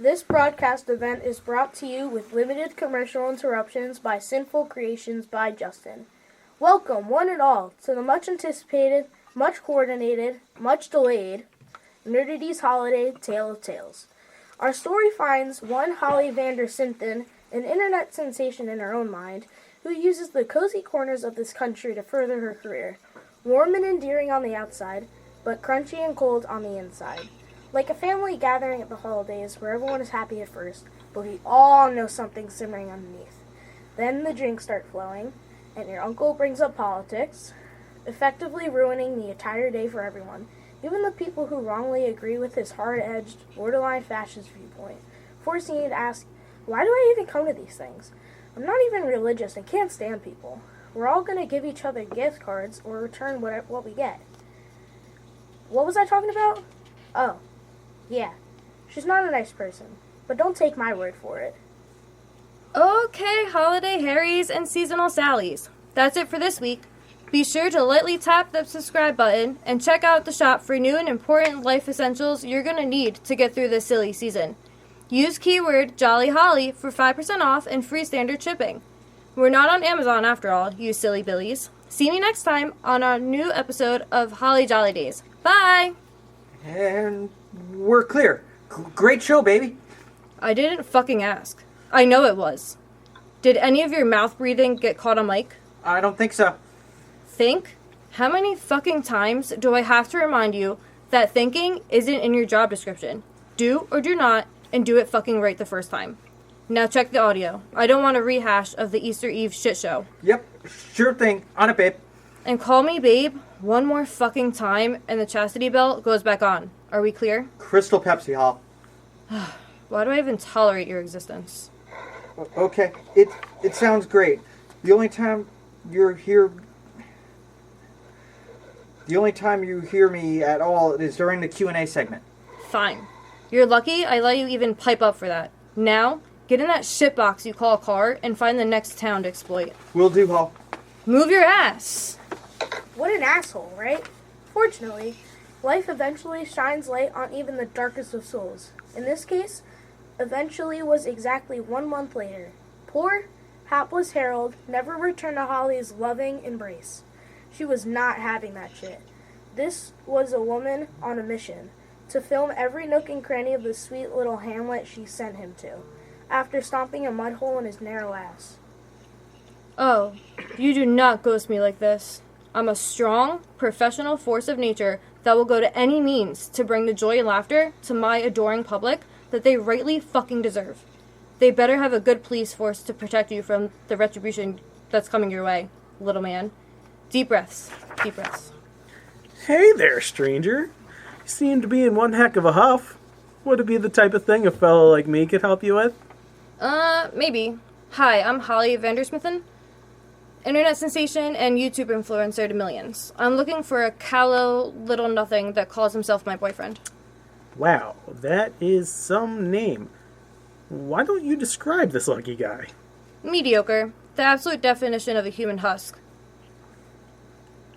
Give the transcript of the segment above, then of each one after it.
This broadcast event is brought to you with limited commercial interruptions by Sinful Creations by Justin. Welcome, one and all, to the much anticipated, much coordinated, much delayed Nerdity's Holiday Tale of Tales. Our story finds one Holly Vander Sinton, an internet sensation in her own mind, who uses the cozy corners of this country to further her career. Warm and endearing on the outside, but crunchy and cold on the inside. Like a family gathering at the Holly-Daze where everyone is happy at first, but we all know something's simmering underneath. Then the drinks start flowing, and your uncle brings up politics, effectively ruining the entire day for everyone, even the people who wrongly agree with his hard-edged, borderline fascist viewpoint, forcing you to ask, why do I even come to these things? I'm not even religious and can't stand people. We're all going to give each other gift cards or return what we get. What was I talking about? Oh, yeah. She's not a nice person, but don't take my word for it. Okay, Holiday Harrys and Seasonal Sallies. That's it for this week. Be sure to lightly tap the subscribe button and check out the shop for new and important life essentials you're going to need to get through this silly season. Use keyword Jolly Holly for 5% off and free standard shipping. We're not on Amazon after all, you silly billies. See me next time on our new episode of Holly-Daze. Bye! And we're clear. Great show, baby. I didn't fucking ask. I know it was. Did any of your mouth breathing get caught on mic? I don't think so. Think? How many fucking times do I have to remind you that thinking isn't in your job description? Do or do not, and do it fucking right the first time. Now check the audio. I don't want a rehash of the Easter Eve shit show. Yep, sure thing. On it, babe. And call me babe one more fucking time and the chastity belt goes back on. Are we clear? Crystal Pepsi, Hall. Why do I even tolerate your existence? Okay, it sounds great. The only time you hear me at all is during the Q&A segment. Fine. You're lucky I let you even pipe up for that. Now, get in that shitbox you call a car and find the next town to exploit. Will do, Hall. Move your ass! What an asshole, right? Fortunately, life eventually shines light on even the darkest of souls. In this case, eventually was exactly 1 month later. Poor, hapless Harold never returned to Holly's loving embrace. She was not having that shit. This was a woman on a mission to film every nook and cranny of the sweet little hamlet she sent him to, after stomping a mud hole in his narrow ass. Oh, you do not ghost me like this. I'm a strong, professional force of nature that will go to any means to bring the joy and laughter to my adoring public that they rightly fucking deserve. They better have a good police force to protect you from the retribution that's coming your way, little man. Deep breaths. Deep breaths. Hey there, stranger. You seem to be in one heck of a huff. Would it be the type of thing a fellow like me could help you with? Maybe. Hi, I'm Holly Vander Sinton, internet sensation and YouTube influencer to millions. I'm looking for a callow little nothing that calls himself my boyfriend. Wow, that is some name. Why don't you describe this lucky guy? Mediocre. The absolute definition of a human husk.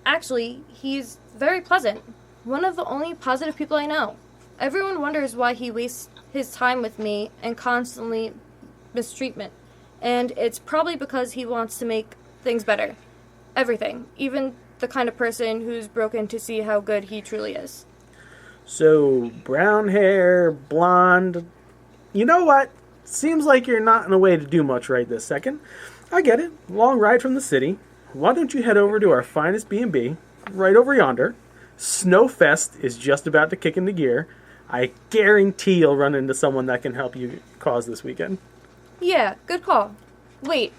Actually, he's very pleasant. One of the only positive people I know. Everyone wonders why he wastes his time with me and constantly mistreatment. And it's probably because he wants to make things better. Everything. Even the kind of person who's broken to see how good he truly is. So, brown hair, blonde. You know what? Seems like you're not in a way to do much right this second. I get it. Long ride from the city. Why don't you head over to our finest B&B, right over yonder. Snowfest is just about to kick into gear. I guarantee you'll run into someone that can help you cause this weekend. Yeah, good call. Wait,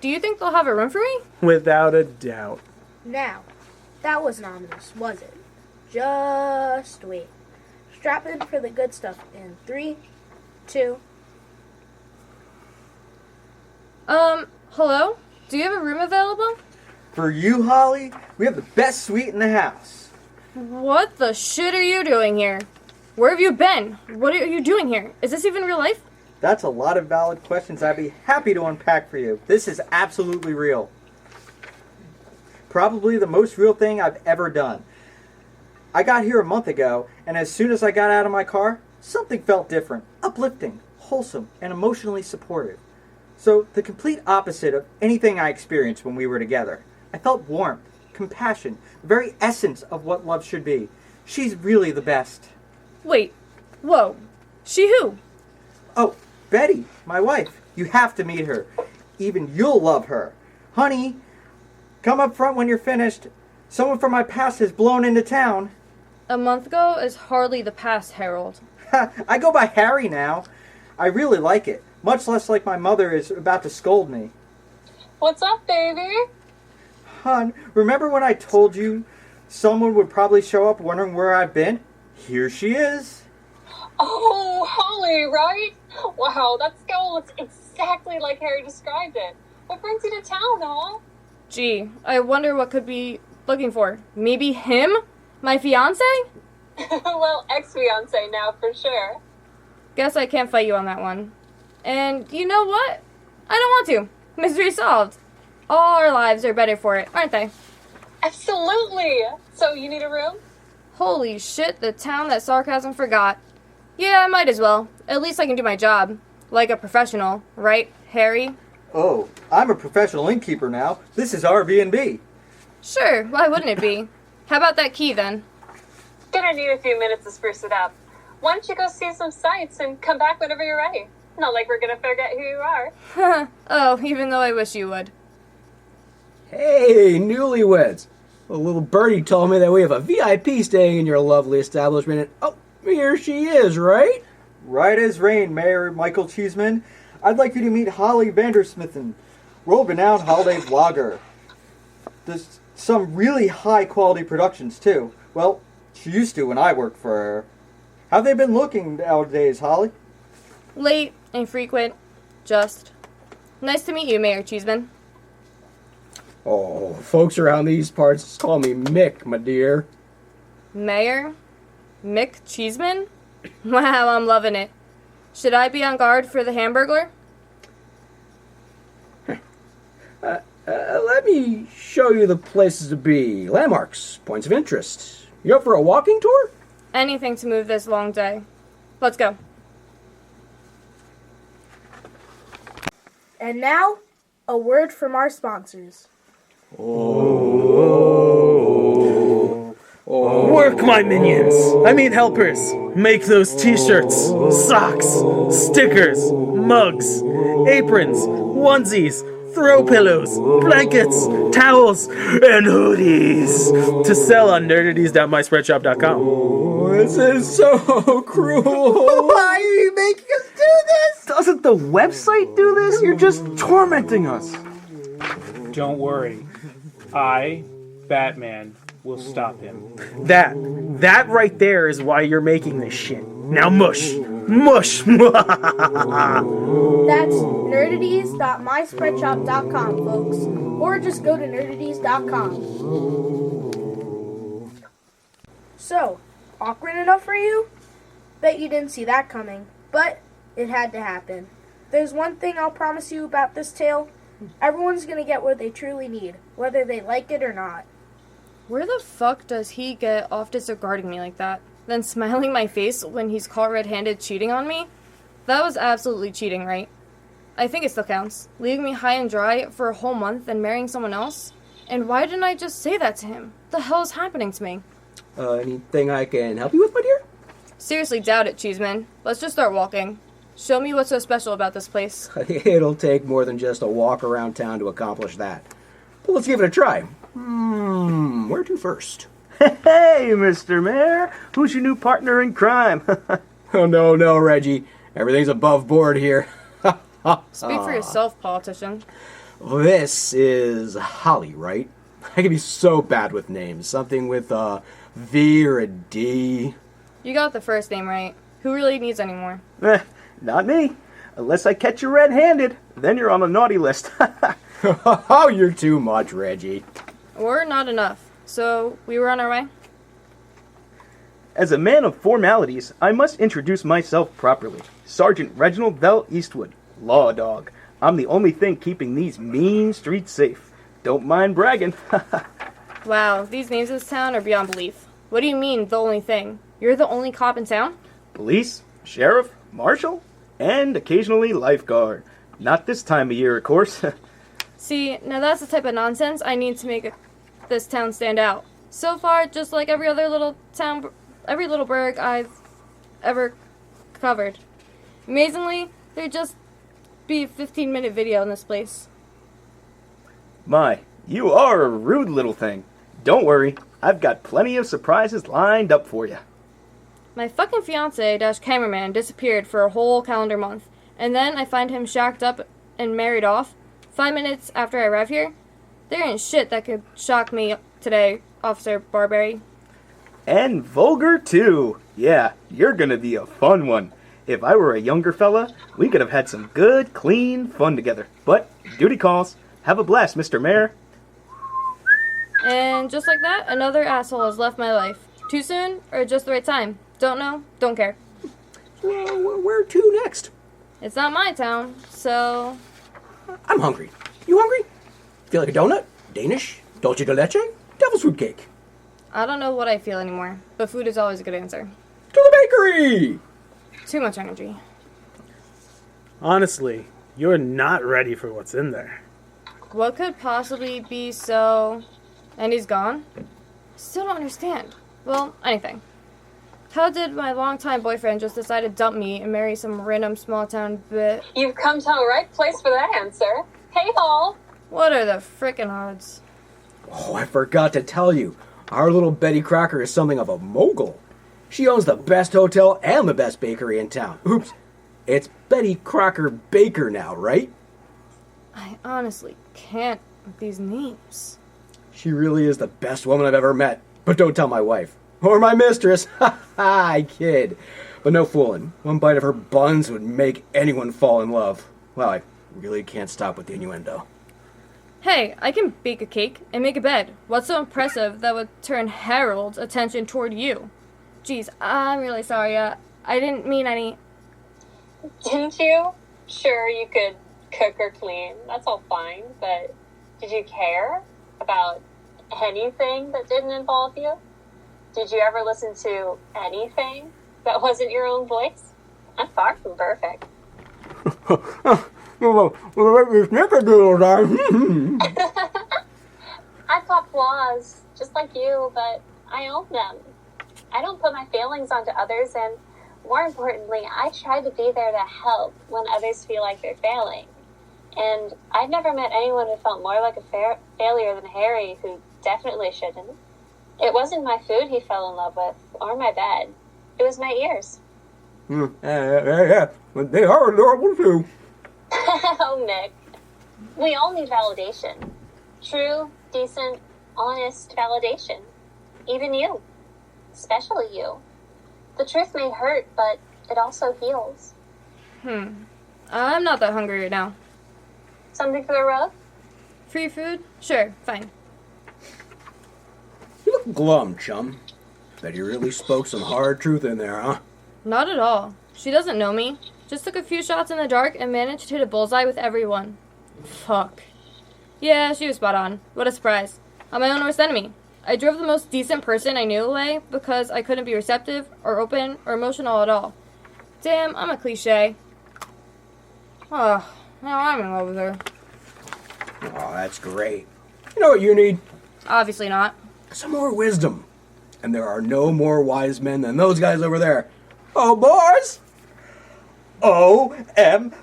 do you think they'll have a room for me? Without a doubt. Now, that wasn't ominous, was it? Just wait. Strap in for the good stuff in 3, 2... Hello? Do you have a room available? For you, Holly, we have the best suite in the house. What the shit are you doing here? Where have you been? What are you doing here? Is this even real life? That's a lot of valid questions I'd be happy to unpack for you. This is absolutely real. Probably the most real thing I've ever done. I got here a month ago, and as soon as I got out of my car, something felt different, uplifting, wholesome, and emotionally supportive. So, the complete opposite of anything I experienced when we were together. I felt warmth, compassion, the very essence of what love should be. She's really the best. Wait. Whoa. She who? Oh, Betty, my wife. You have to meet her. Even you'll love her. Honey, come up front when you're finished. Someone from my past has blown into town. A month ago is hardly the past, Harold. I go by Harry now. I really like it. Much less like my mother is about to scold me. What's up, baby? Hon, remember when I told you someone would probably show up wondering where I've been? Here she is. Oh, Holly, right? Wow, that skull looks exactly like Harry described it. What brings you to town, huh? Gee, I wonder what could be looking for. Maybe him? My fiance? Well, ex-fiance now, for sure. Guess I can't fight you on that one. And you know what? I don't want to. Mystery solved. All our lives are better for it, aren't they? Absolutely! So, you need a room? Holy shit, the town that sarcasm forgot. Yeah, I might as well. At least I can do my job. Like a professional, right, Harry? Oh, I'm a professional innkeeper now. This is Airbnb. Sure, why wouldn't it be? How about that key, then? Gonna need a few minutes to spruce it up. Why don't you go see some sights and come back whenever you're ready? Not like we're gonna forget who you are. Oh, even though I wish you would. Hey, newlyweds. A little birdie told me that we have a VIP staying in your lovely establishment, and oh, here she is, right? Right as rain, Mayor Michael Cheeseman. I'd like you to meet Holly Vandersmithen, world-renowned holiday vlogger. There's some really high-quality productions, too. Well, she used to when I worked for her. How've they been looking nowadays, Holly? Late, infrequent, just. Nice to meet you, Mayor Cheeseman. Oh, folks around these parts call me Mick, my dear. Mayor? Mick Cheeseman? Wow, I'm loving it. Should I be on guard for the Hamburglar? Let me show you the places to be. Landmarks, points of interest. You up for a walking tour? Anything to move this long day. Let's go. And now, a word from our sponsors. Work, my minions! I mean helpers! Make those t-shirts, socks, stickers, mugs, aprons, onesies, throw pillows, blankets, towels, and hoodies to sell on nerdities.myspreadshop.com. This is so cruel. Why are you making us do this? Doesn't the website do this? You're just tormenting us. Don't worry. I, Batman, will stop him. That right there is why you're making this shit. Now mush! Mush! That's nerdities.myspreadshop.com, folks. Or just go to nerdities.com. So, awkward enough for you? Bet you didn't see that coming, but it had to happen. There's one thing I'll promise you about this tale. Everyone's gonna get what they truly need, whether they like it or not. Where the fuck does he get off disregarding me like that? Then smiling my face when he's caught red-handed cheating on me? That was absolutely cheating, right? I think it still counts. Leaving me high and dry for a whole month and marrying someone else? And why didn't I just say that to him? The hell is happening to me? Anything I can help you with, my dear? Seriously doubt it, Cheeseman. Let's just start walking. Show me what's so special about this place. It'll take more than just a walk around town to accomplish that. But let's give it a try. Where to first? Hey, Mr. Mayor. Who's your new partner in crime? Oh, no, Reggie. Everything's above board here. Speak for yourself, politician. This is Holly, right? I can be so bad with names. Something with a V or a D. You got the first name right. Who really needs any more? Not me. Unless I catch you red-handed, then you're on the naughty list. Oh, you're too much, Reggie. Or not enough. So, we were on our way? As a man of formalities, I must introduce myself properly. Sergeant Reginald Bell Eastwood, Law Dog. I'm the only thing keeping these mean streets safe. Don't mind bragging. Wow, these names of this town are beyond belief. What do you mean, the only thing? You're the only cop in town? Police, sheriff, marshal, and occasionally lifeguard. Not this time of year, of course. See, now that's the type of nonsense I need to make this town stand out. So far, just like every other little town, every little burg I've ever covered. Amazingly, there'd just be a 15-minute video in this place. My, you are a rude little thing. Don't worry, I've got plenty of surprises lined up for you. My fucking fiance-cameraman disappeared for a whole calendar month, and then I find him shacked up and married off 5 minutes after I arrive here. There ain't shit that could shock me today, Officer Barberry. And vulgar, too. Yeah, you're gonna be a fun one. If I were a younger fella, we could have had some good, clean fun together. But duty calls. Have a blast, Mr. Mayor. And just like that, another asshole has left my life. Too soon, or just the right time? Don't know, don't care. Well, where to next? It's not my town, so... I'm hungry. You hungry? Feel like a donut? Danish? Dolce de leche? Devil's food cake? I don't know what I feel anymore, but food is always a good answer. To the bakery! Too much energy. Honestly, you're not ready for what's in there. What could possibly be so... And he's gone? Still don't understand. Well, anything. How did my longtime boyfriend just decide to dump me and marry some random small-town bit? You've come to the right place for that answer. Hey, Hall. What are the frickin' odds? Oh, I forgot to tell you. Our little Betty Crocker is something of a mogul. She owns the best hotel and the best bakery in town. Oops. It's Betty Crocker Baker now, right? I honestly can't with these names. She really is the best woman I've ever met. But don't tell my wife. Or my mistress. Ha ha, I kid. But no fooling. One bite of her buns would make anyone fall in love. Well, I really can't stop with the innuendo. Hey, I can bake a cake and make a bed. What's so impressive that would turn Harold's attention toward you? Geez, I'm really sorry. I didn't mean any... Didn't you? Sure, you could cook or clean. That's all fine. But did you care about anything that didn't involve you? Did you ever listen to anything that wasn't your own voice? I'm far from perfect. I've got flaws, just like you, but I own them. I don't put my feelings onto others, and more importantly, I try to be there to help when others feel like they're failing. And I've never met anyone who felt more like a failure than Harry, who definitely shouldn't. It wasn't my food he fell in love with, or my bed. It was my ears. Yeah, but they are adorable too. Oh, Nick. We all need validation. True, decent, honest validation. Even you. Especially you. The truth may hurt, but it also heals. I'm not that hungry right now. Something for the road? Free food? Sure, fine. You look glum, chum. Bet you really spoke some hard truth in there, huh? Not at all. She doesn't know me. Just took a few shots in the dark and managed to hit a bullseye with everyone. Fuck. Yeah, she was spot on. What a surprise. I'm my own worst enemy. I drove the most decent person I knew away because I couldn't be receptive or open or emotional at all. Damn, I'm a cliche. Oh, now I'm in love with her. Oh, that's great. You know what you need? Obviously not. Some more wisdom. And there are no more wise men than those guys over there. Oh, boys!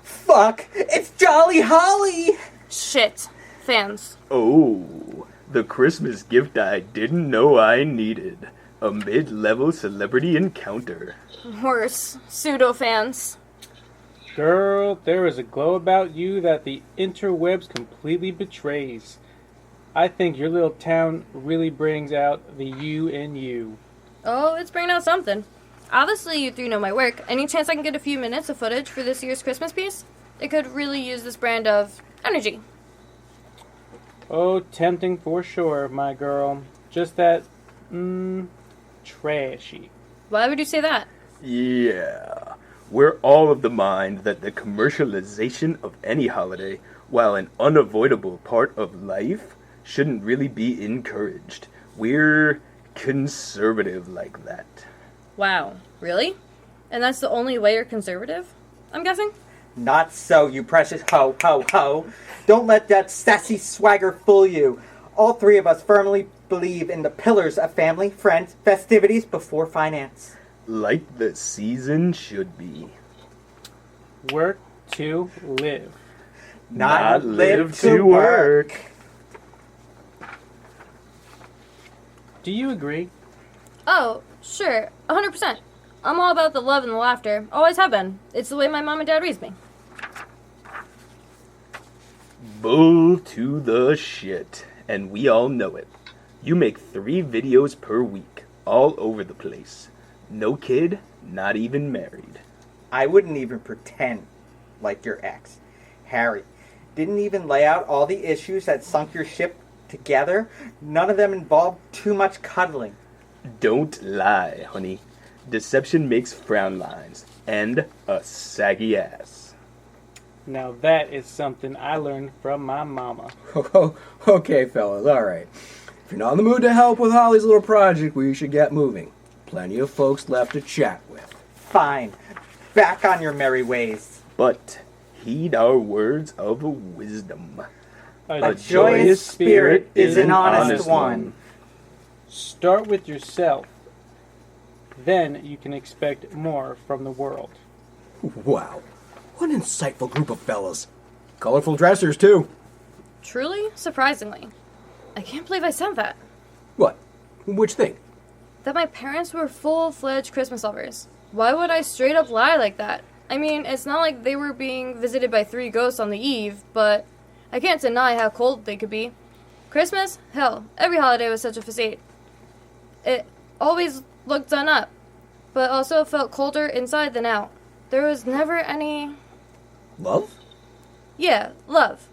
Fuck! It's Jolly Holly! Shit. Fans. Oh, the Christmas gift I didn't know I needed. A mid-level celebrity encounter. Worse. Pseudo-fans. Girl, there is a glow about you that the interwebs completely betrays. I think your little town really brings out the you in you. Oh, it's bringing out something. Obviously, you three know my work. Any chance I can get a few minutes of footage for this year's Christmas piece? It could really use this brand of energy. Oh, tempting for sure, my girl. Just that, trashy. Why would you say that? Yeah. We're all of the mind that the commercialization of any holiday, while an unavoidable part of life, shouldn't really be encouraged. We're conservative like that. Wow. Really? And that's the only way you're conservative? I'm guessing? Not so, you precious ho, ho, ho. Don't let that sassy swagger fool you. All three of us firmly believe in the pillars of family, friends, festivities before finance. Like the season should be. Work to live. Not live to work. Do you agree? Oh, sure, 100%. I'm all about the love and the laughter. Always have been. It's the way my mom and dad raised me. Bull to the shit. And we all know it. You make 3 videos per week, all over the place. No kid, not even married. I wouldn't even pretend like your ex. Harry didn't even lay out all the issues that sunk your ship together. None of them involved too much cuddling. Don't lie, honey. Deception makes frown lines and a saggy ass. Now that is something I learned from my mama. Oh, okay, fellas, all right. If you're not in the mood to help with Holly's little project, we should get moving. Plenty of folks left to chat with. Fine. Back on your merry ways. But heed our words of wisdom. A joyous spirit is an honest one. Start with yourself. Then you can expect more from the world. Wow, what an insightful group of fellas. Colorful dressers, too. Truly, surprisingly. I can't believe I said that. What? Which thing? That my parents were full-fledged Christmas lovers. Why would I straight up lie like that? I mean, it's not like they were being visited by 3 ghosts on the eve, but I can't deny how cold they could be. Christmas? Hell, every holiday was such a facade. It always looked done up, but also felt colder inside than out. There was never any... Love? Yeah, love.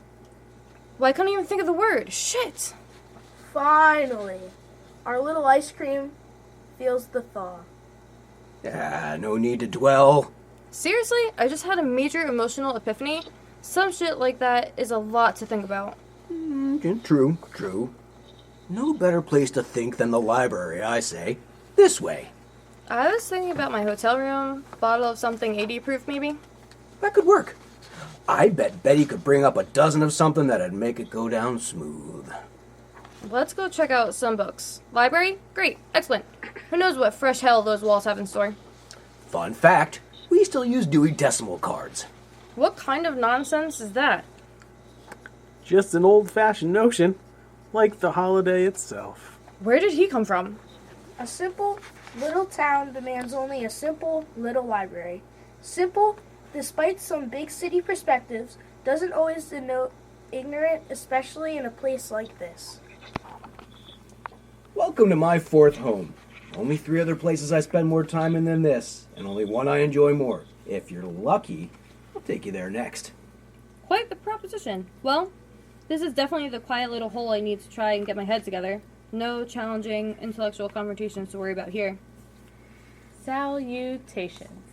Well, I couldn't even think of the word. Shit! Finally, our little ice cream feels the thaw. No need to dwell. Seriously, I just had a major emotional epiphany. Some shit like that is a lot to think about. True. No better place to think than the library, I say. This way. I was thinking about my hotel room, bottle of something 80 proof maybe. That could work. I bet Betty could bring up a dozen of something that'd make it go down smooth. Let's go check out some books. Library? Great, excellent. Who knows what fresh hell those walls have in store. Fun fact, we still use Dewey Decimal cards. What kind of nonsense is that? Just an old-fashioned notion, like the holiday itself. Where did he come from? A simple little town demands only a simple little library. Simple, despite some big city perspectives, doesn't always denote ignorant, especially in a place like this. Welcome to my 4th home. Only 3 other places I spend more time in than this, and only one I enjoy more. If you're lucky, I'll take you there next. Quite the proposition. Well, this is definitely the quiet little hole I need to try and get my head together. No challenging intellectual confrontations to worry about here. Salutations.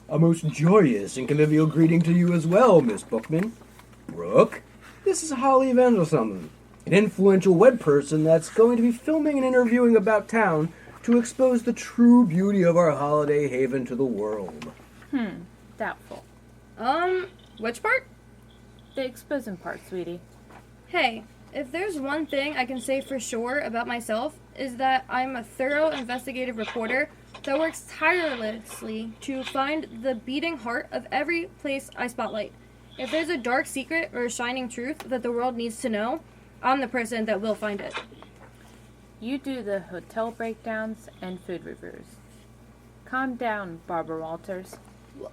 A most joyous and convivial greeting to you as well, Miss Bookman. Brooke, this is Holly Vandelsomen, an influential web person that's going to be filming and interviewing about town to expose the true beauty of our holiday haven to the world. Doubtful. Which part? The exposing part, sweetie. Hey, if there's one thing I can say for sure about myself, is that I'm a thorough investigative reporter that works tirelessly to find the beating heart of every place I spotlight. If there's a dark secret or a shining truth that the world needs to know, I'm the person that will find it. You do the hotel breakdowns and food reviews. Calm down, Barbara Walters.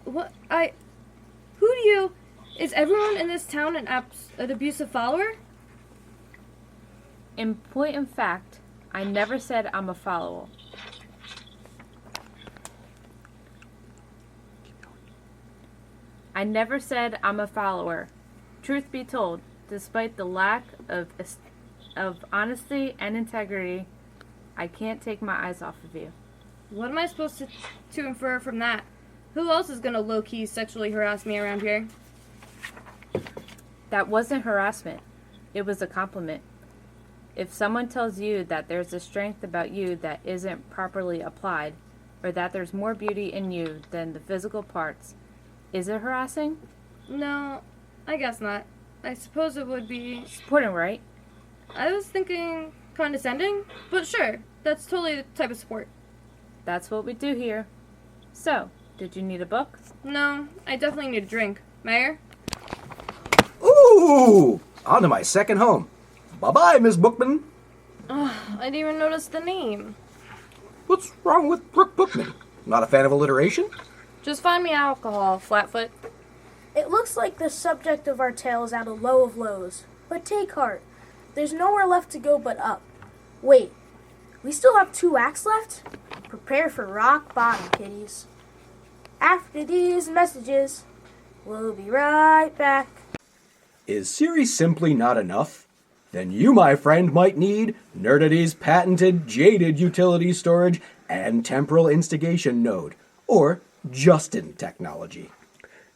What? Who do you... Is everyone in this town an abusive follower? In point of fact, I never said I'm a follower. I never said I'm a follower. Truth be told, despite the lack of honesty and integrity, I can't take my eyes off of you. What am I supposed to infer from that? Who else is gonna low-key sexually harass me around here? That wasn't harassment. It was a compliment. If someone tells you that there's a strength about you that isn't properly applied, or that there's more beauty in you than the physical parts, Is it harassing? No, I guess not. I suppose it would be... Supporting, right? I was thinking condescending, but sure, that's totally the type of support. That's what we do here. So, did you need a book? No, I definitely need a drink. Mayor? Ooh! On to my second home. Bye-bye, Miss Bookman. I didn't even notice the name. What's wrong with Brooke Bookman? Not a fan of alliteration? Just find me alcohol, Flatfoot. It looks like the subject of our tale is at a low of lows. But take heart. There's nowhere left to go but up. Wait, we still have 2 acts left? Prepare for rock bottom, kiddies. After these messages, we'll be right back. Is Siri simply not enough? Then you, my friend, might need Nerdity's patented jaded utility storage and temporal instigation node, or Justin technology.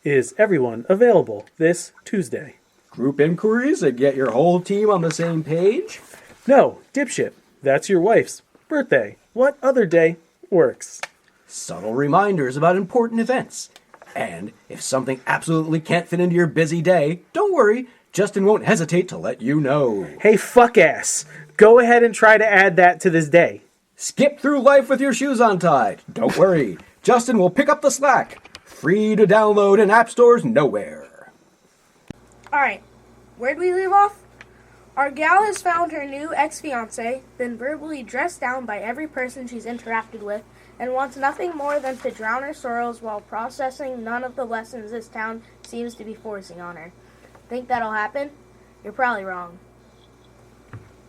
Is everyone available this Tuesday? Group inquiries that get your whole team on the same page? No, dipshit. That's your wife's birthday. What other day works? Subtle reminders about important events. And if something absolutely can't fit into your busy day, don't worry, Justin won't hesitate to let you know. Hey, fuck ass. Go ahead and try to add that to this day. Skip through life with your shoes untied. Don't worry, Justin will pick up the slack. Free to download in app stores nowhere. Alright, where'd we leave off? Our gal has found her new ex-fiancé, been verbally dressed down by every person she's interacted with, and wants nothing more than to drown her sorrows while processing none of the lessons this town seems to be forcing on her. Think that'll happen? You're probably wrong.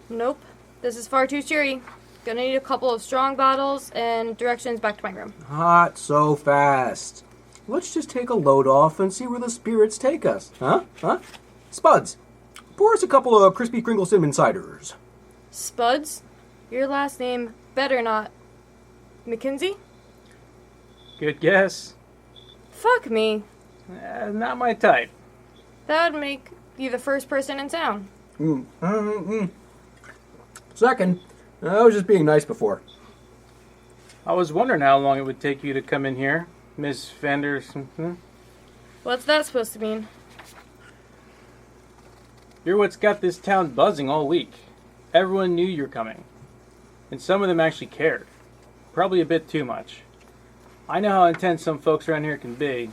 Nope. This is far too cheery. Gonna need a couple of strong bottles and directions back to my room. Not so fast. Let's just take a load off and see where the spirits take us. Huh? Spuds, pour us a couple of crispy Kringle cinnamon ciders. Spuds? Your last name better not... McKinsey? Good guess. Fuck me. Not my type. That would make you the first person in town. Second, I was just being nice before. I was wondering how long it would take you to come in here, Miss Vanderson. What's that supposed to mean? You're what's got this town buzzing all week. Everyone knew you were coming. And some of them actually cared. Probably a bit too much. I know how intense some folks around here can be.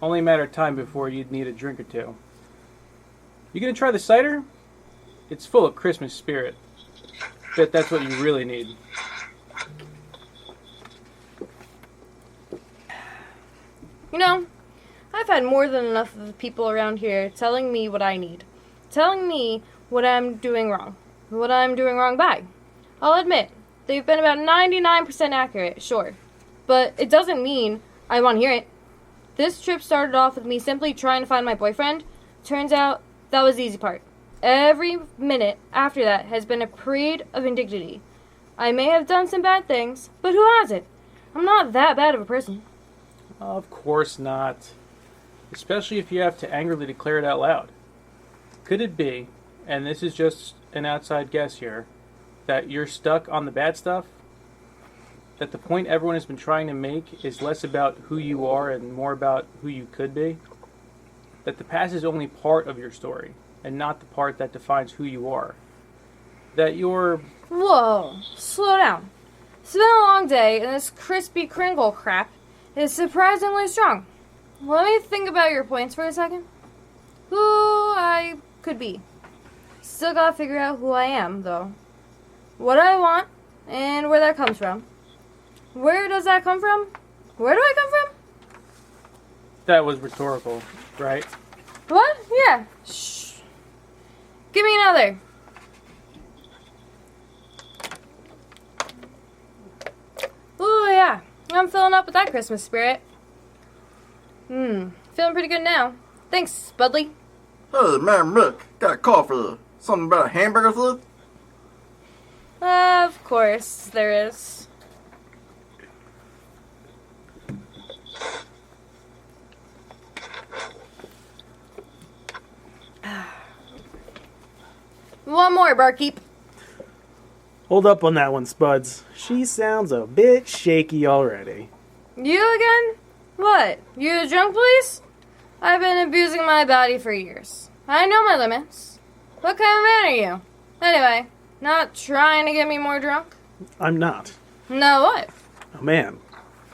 Only a matter of time before you'd need a drink or two. You gonna try the cider? It's full of Christmas spirit. Bet that's what you really need. You know, I've had more than enough of the people around here telling me what I need. Telling me what I'm doing wrong. What I'm doing wrong by. I'll admit, they've been about 99% accurate, sure. But it doesn't mean I want to hear it. This trip started off with me simply trying to find my boyfriend. Turns out, that was the easy part. Every minute after that has been a parade of indignity. I may have done some bad things, but who hasn't? I'm not that bad of a person. Of course not. Especially if you have to angrily declare it out loud. Could it be, and this is just an outside guess here, that you're stuck on the bad stuff? That the point everyone has been trying to make is less about who you are and more about who you could be? That the past is only part of your story, and not the part that defines who you are? That you're... Whoa, slow down. It's been a long day, and this crispy Kringle crap is surprisingly strong. Let me think about your points for a second. Who I could be. Still gotta figure out who I am, though. What I want, and where that comes from. Where does that come from? Where do I come from? That was rhetorical, right? What? Yeah. Shh. Give me another. Ooh, yeah. I'm filling up with that Christmas spirit. Feeling pretty good now. Thanks, Spudley. Hey, man, Mick, got a call for you. Something about a hamburger flip? Of course, there is. One more, barkeep. Hold up on that one, Spuds. She sounds a bit shaky already. You again? What? You the drunk police? I've been abusing my body for years. I know my limits. What kind of man are you? Anyway, not trying to get me more drunk? I'm not. No, what? A man.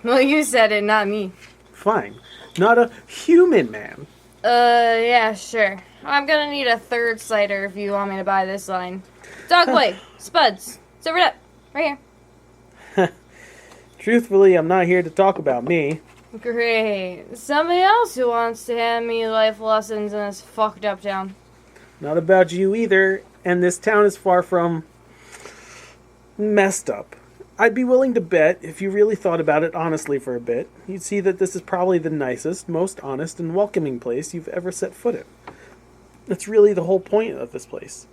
Well, you said it, not me. Fine. Not a human man. Yeah, sure. I'm gonna need a third cider if you want me to buy this line. Dogboy, Spuds, serve it up. Right here. Truthfully, I'm not here to talk about me. Great. Somebody else who wants to hand me life lessons in this fucked up town. Not about you either, and this town is far from messed up. I'd be willing to bet, if you really thought about it honestly for a bit, you'd see that this is probably the nicest, most honest, and welcoming place you've ever set foot in. That's really the whole point of this place.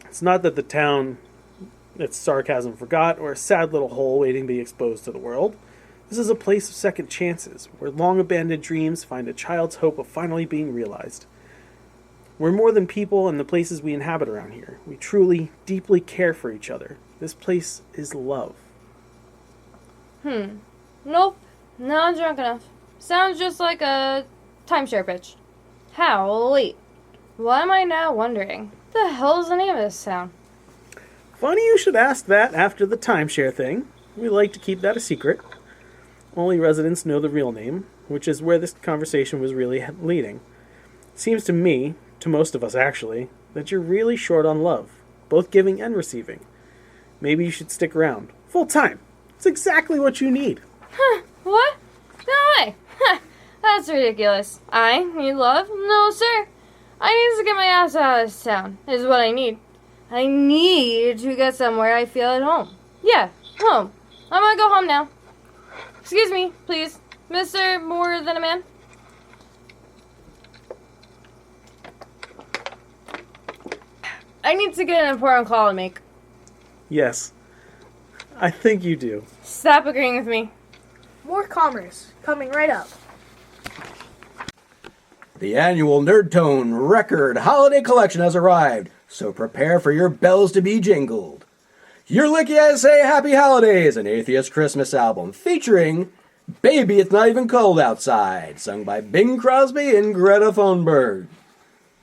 It's not that the town its sarcasm forgot, or a sad little hole waiting to be exposed to the world. This is a place of second chances, where long-abandoned dreams find a child's hope of finally being realized. We're more than people and the places we inhabit around here. We truly, deeply care for each other. This place is love. Nope, not drunk enough. Sounds just like a timeshare pitch. How? Wait. What am I now wondering? What the hell is the name of this town? Funny you should ask that after the timeshare thing. We like to keep that a secret. Only residents know the real name, which is where this conversation was really leading. Seems to me, to most of us actually, that you're really short on love, both giving and receiving. Maybe you should stick around. Full time. It's exactly what you need. What? No way. That's ridiculous. I need love? No, sir. I need to get my ass out of this town, is what I need. I need to get somewhere I feel at home. Yeah, home. I'm gonna go home now. Excuse me, please. Mr. More Than a Man? I need to get an important call to make. Yes. I think you do. Stop agreeing with me. More commerce coming right up. The annual Nerd Tone Record Holiday Collection has arrived, so prepare for your bells to be jingled. Your Licky I Say Happy Holidays, an Atheist Christmas album featuring Baby It's Not Even Cold Outside, sung by Bing Crosby and Greta Thunberg.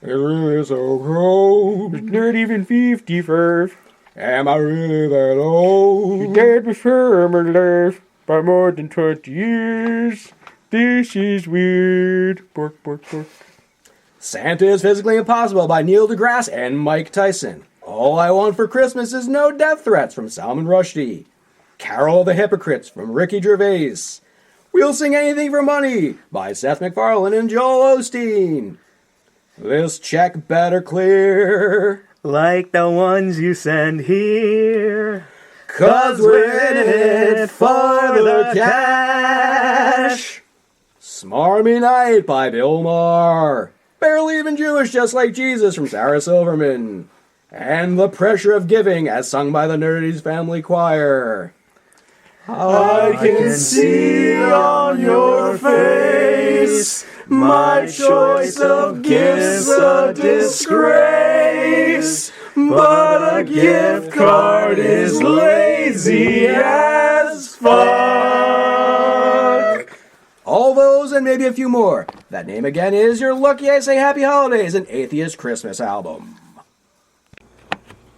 It's really so cold. It's not even 55. Am I really that old? Your dad was firm in life by more than 20 years. This is weird. Bork, bork, bork. Santa is Physically Impossible by Neil deGrasse and Mike Tyson. All I Want for Christmas is No Death Threats from Salman Rushdie. Carol of the Hypocrites from Ricky Gervais. We'll Sing Anything for Money by Seth MacFarlane and Joel Osteen. This check better clear. Like the ones you send here. 'Cause we're in it for the cash. Smarmy Night by Bill Maher. Barely Even Jewish Just Like Jesus from Sarah Silverman. And The Pressure of Giving as sung by the Nerdy's Family Choir. I can see on your face my choice of gifts a disgrace, but a gift card is lazy as fuck. All those and maybe a few more. That name again is Your Lucky I Say Happy Holidays, an Atheist Christmas album.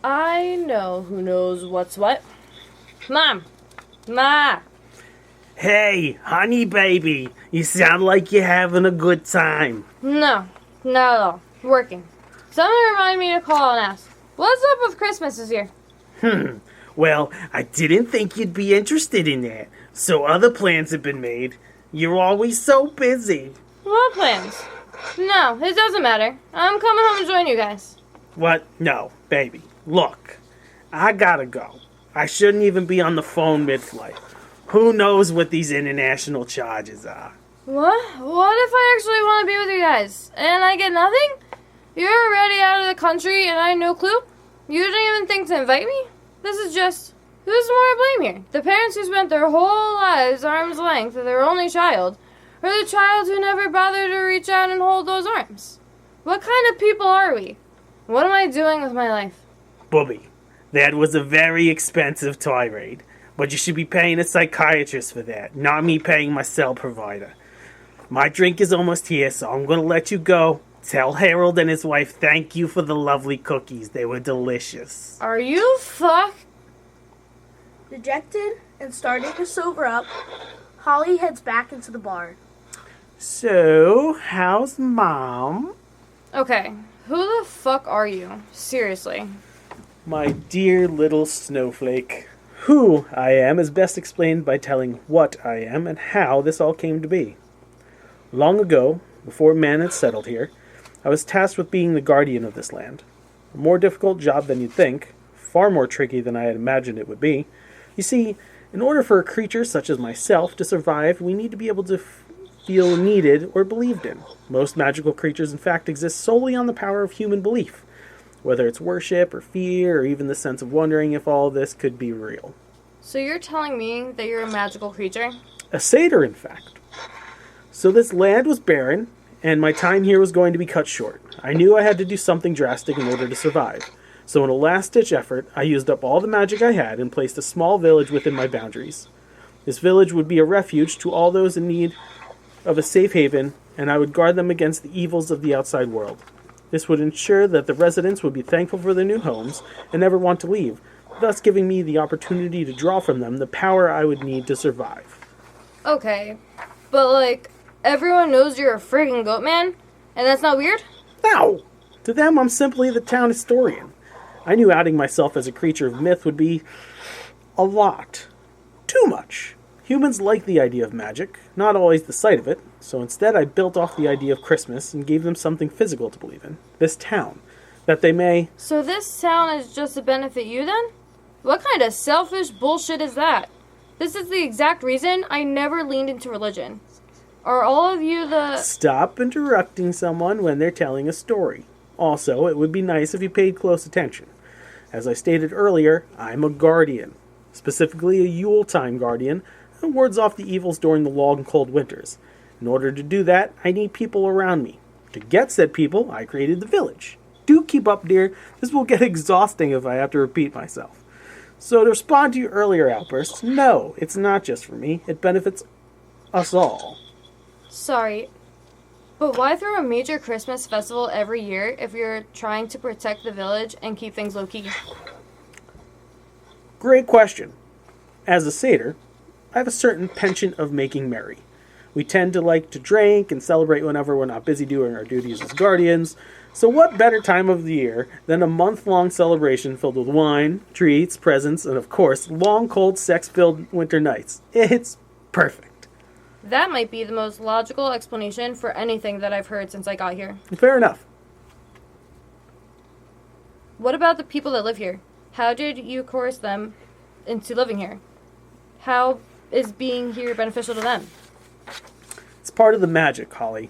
I know who knows what's what. Mom! Ma! Hey, honey baby, you sound like you're having a good time. No, not at all. Working. Someone reminded me to call and ask, what's up with Christmas this year? Well, I didn't think you'd be interested in that, so other plans have been made. You're always so busy. What plans? No, it doesn't matter. I'm coming home to join you guys. What? No, baby. Look, I gotta go. I shouldn't even be on the phone mid-flight. Who knows what these international charges are? What? What if I actually want to be with you guys, and I get nothing? You're already out of the country, and I have no clue? You didn't even think to invite me? This is just... Who's more to blame here? The parents who spent their whole lives arm's length of their only child, or the child who never bothered to reach out and hold those arms? What kind of people are we? What am I doing with my life? Booby, that was a very expensive tirade, but you should be paying a psychiatrist for that, not me paying my cell provider. My drink is almost here, so I'm going to let you go. Tell Harold and his wife thank you for the lovely cookies. They were delicious. Are you fuck? Dejected and starting to sober up, Holly heads back into the bar. So, how's Mom? Okay, who the fuck are you? Seriously. My dear little snowflake. Who I am is best explained by telling what I am and how this all came to be. Long ago, before man had settled here, I was tasked with being the guardian of this land. A more difficult job than you'd think, far more tricky than I had imagined it would be. You see, in order for a creature such as myself to survive, we need to be able to feel needed or believed in. Most magical creatures, in fact, exist solely on the power of human belief, whether it's worship or fear or even the sense of wondering if all this could be real. So you're telling me that you're a magical creature? A satyr, in fact. So this land was barren, and my time here was going to be cut short. I knew I had to do something drastic in order to survive. So in a last-ditch effort, I used up all the magic I had and placed a small village within my boundaries. This village would be a refuge to all those in need of a safe haven, and I would guard them against the evils of the outside world. This would ensure that the residents would be thankful for their new homes and never want to leave, thus giving me the opportunity to draw from them the power I would need to survive. Okay, but everyone knows you're a friggin' goat man, and that's not weird? No! To them, I'm simply the town historian. I knew outing myself as a creature of myth would be a lot. Too much. Humans like the idea of magic, not always the sight of it, so instead I built off the idea of Christmas and gave them something physical to believe in. This town. That they may... So this town is just to benefit you then? What kind of selfish bullshit is that? This is the exact reason I never leaned into religion. Are all of you the... Stop interrupting someone when they're telling a story. Also, it would be nice if you paid close attention. As I stated earlier, I'm a guardian. Specifically a Yuletime guardian, who wards off the evils during the long cold winters. In order to do that, I need people around me. To get said people, I created the village. Do keep up, dear. This will get exhausting if I have to repeat myself. So to respond to your earlier outbursts, no, it's not just for me. It benefits us all. Sorry, but why throw a major Christmas festival every year if you're trying to protect the village and keep things low-key? Great question. As a satyr, I have a certain penchant of making merry. We tend to like to drink and celebrate whenever we're not busy doing our duties as guardians. So what better time of the year than a month-long celebration filled with wine, treats, presents, and of course, long, cold, sex-filled winter nights. It's perfect. That might be the most logical explanation for anything that I've heard since I got here. Fair enough. What about the people that live here? How did you coerce them into living here? How is being here beneficial to them? It's part of the magic, Holly.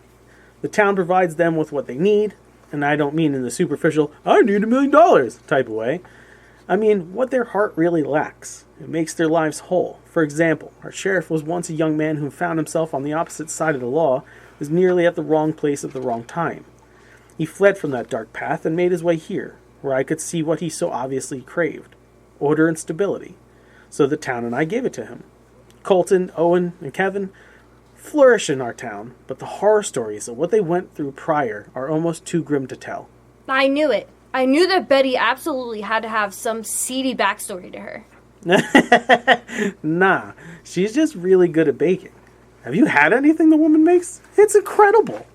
The town provides them with what they need, and I don't mean in the superficial, I need $1 million type of way. I mean what their heart really lacks. It makes their lives whole. For example, our sheriff was once a young man who found himself on the opposite side of the law, was nearly at the wrong place at the wrong time. He fled from that dark path and made his way here, where I could see what he so obviously craved, order and stability. So the town and I gave it to him. Colton, Owen, and Kevin flourish in our town, but the horror stories of what they went through prior are almost too grim to tell. I knew it. I knew that Betty absolutely had to have some seedy backstory to her. Nah, she's just really good at baking. Have you had anything the woman makes? It's incredible.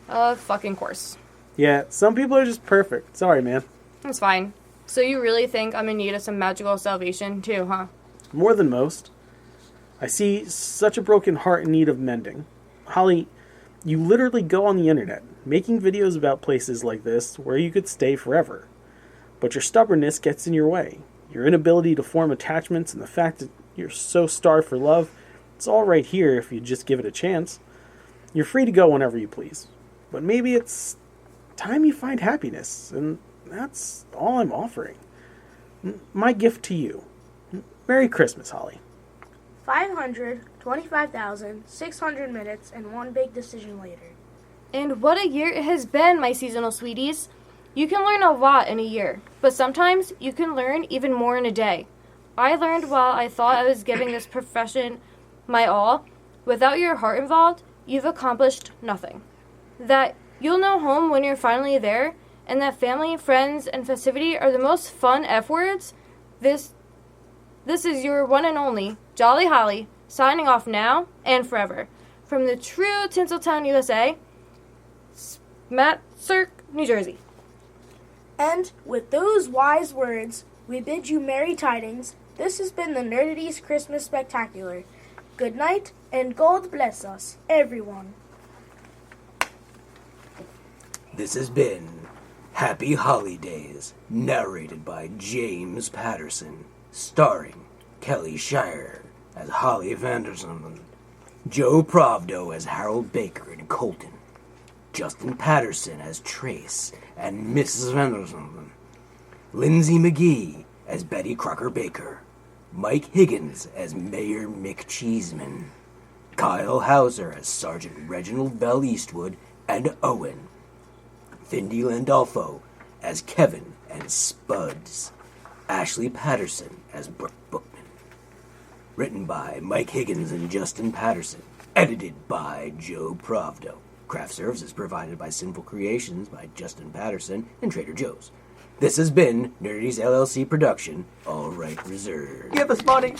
Fucking course. Yeah, some people are just perfect. Sorry, man. That's fine. So you really think I'm in need of some magical salvation too, huh? More than most. I see such a broken heart in need of mending. Holly, you literally go on the internet, making videos about places like this where you could stay forever. But your stubbornness gets in your way. Your inability to form attachments and the fact that you're so starved for love, it's all right here if you just give it a chance. You're free to go whenever you please. But maybe it's time you find happiness, and that's all I'm offering. My gift to you. Merry Christmas, Holly. 525,600 minutes and one big decision later. And what a year it has been, my seasonal sweeties. You can learn a lot in a year, but sometimes you can learn even more in a day. I learned while I thought I was giving this profession my all. Without your heart involved, you've accomplished nothing. That you'll know home when you're finally there, and that family, friends, and festivity are the most fun F words. This is your one and only Jolly Holly, signing off now and forever. From the true Tinseltown, USA, Smatserk, New Jersey. And with those wise words, we bid you merry tidings. This has been the Nerdity's Christmas Spectacular. Good night, and God bless us, everyone. This has been Happy Holly-Daze, narrated by James Patterson, starring Kelly Shire as Holly Vanderson, Joe Pravdo as Harold Baker and Colton, Justin Patterson as Trace and Mrs. Vanderson, Lindsay McGee as Betty Crocker Baker, Mike Higgins as Mayor Mick Cheeseman, Kyle Hauser as Sergeant Reginald Bell Eastwood and Owen, Findy Landolfo as Kevin and Spuds, Ashley Patterson as Brooke Bookman. Written by Mike Higgins and Justin Patterson. Edited by Joe Pravdo. Craft services provided by Sinful Creations by Justin Patterson and Trader Joe's. This has been Nerdy's LLC production. All right reserved. Give us money.